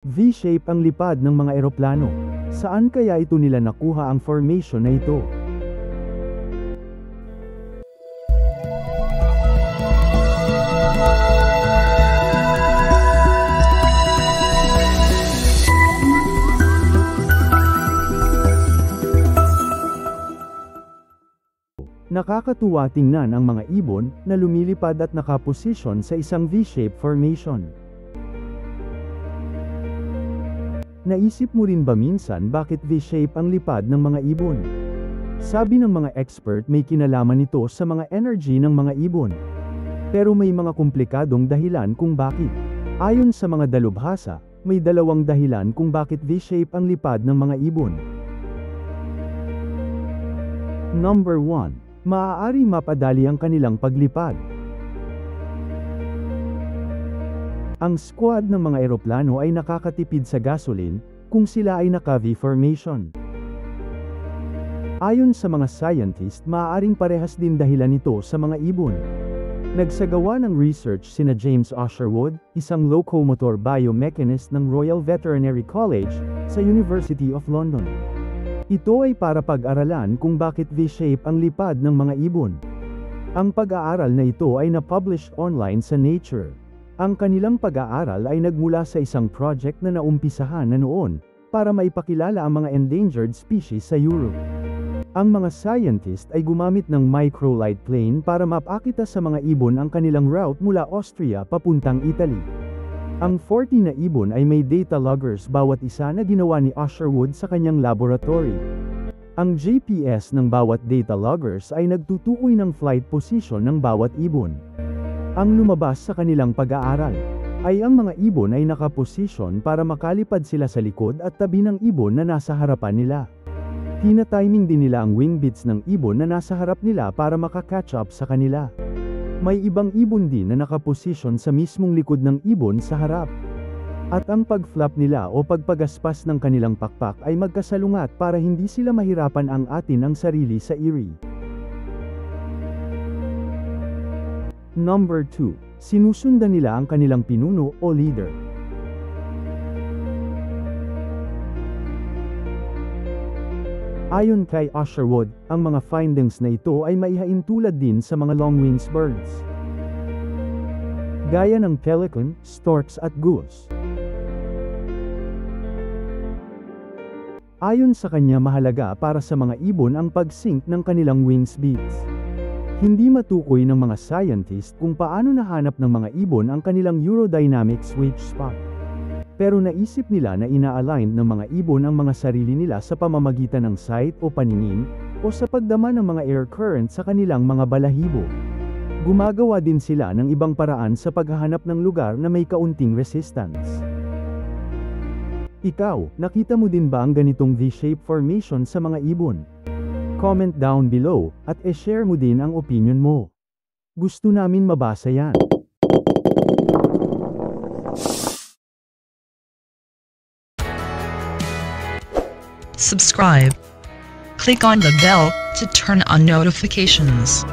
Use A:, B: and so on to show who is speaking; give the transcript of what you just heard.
A: V-shape ang lipad ng mga eroplano. Saan kaya ito nila nakuha ang formation na ito? Nakakatuwa tingnan ang mga ibon na lumilipad at nakaposisyon sa isang V-shape formation. Naisip mo rin ba minsan bakit V-shape ang lipad ng mga ibon? Sabi ng mga expert may kinalaman ito sa mga energy ng mga ibon. Pero may mga komplikadong dahilan kung bakit. Ayon sa mga dalubhasa, may dalawang dahilan kung bakit V-shape ang lipad ng mga ibon. Number 1. Maaari mapadali ang kanilang paglipad. Ang squad ng mga eroplano ay nakakatipid sa gasoline kung sila ay naka-V formation. Ayon sa mga scientist, maaaring parehas din dahilan nito sa mga ibon. Nagsagawa ng research sina James Osherwood, isang locomotor biomechanist ng Royal Veterinary College sa University of London. Ito ay para pag-aralan kung bakit V-shape ang lipad ng mga ibon. Ang pag-aaral na ito ay na-publish online sa Nature. Ang kanilang pag-aaral ay nagmula sa isang project na naumpisahan na noon para maipakilala ang mga endangered species sa Europe. Ang mga scientist ay gumamit ng microlight plane para mapakita sa mga ibon ang kanilang route mula Austria papuntang Italy. Ang 40 na ibon ay may data loggers bawat isa na ginawa ni Osherwood sa kanyang laboratory. Ang GPS ng bawat data loggers ay nagtutukoy ng flight position ng bawat ibon. Ang lumabas sa kanilang pag-aaral ay ang mga ibon ay nakaposisyon para makalipad sila sa likod at tabi ng ibon na nasa harapan nila. Tina-timing din nila ang wing beats ng ibon na nasa harap nila para maka-catch up sa kanila. May ibang ibon din na nakaposisyon sa mismong likod ng ibon sa harap. At ang pag-flap nila o pagpagaspas ng kanilang pakpak ay magkasalungat para hindi sila mahirapan ang atin ang sarili sa iri. Number 2. Sinusundan nila ang kanilang pinuno o leader. Ayon kay Osherwood, ang mga findings na ito ay maihaintulad din sa mga long-winged birds, gaya ng pelican, storks at goose. Ayon sa kanya, mahalaga para sa mga ibon ang pag-sync ng kanilang wings beats. Hindi matukoy ng mga scientist kung paano nahanap ng mga ibon ang kanilang aerodynamic sweet spot. Pero naisip nila na ina-align ng mga ibon ang mga sarili nila sa pamamagitan ng sight o paningin, o sa pagdama ng mga air current sa kanilang mga balahibo. Gumagawa din sila ng ibang paraan sa paghahanap ng lugar na may kaunting resistance. Ikaw, nakita mo din ba ang ganitong V-shape formation sa mga ibon? Comment down below, at e-share mo din ang opinion mo. Gusto namin mabasa yan.
B: Subscribe. Click on the bell to turn on notifications.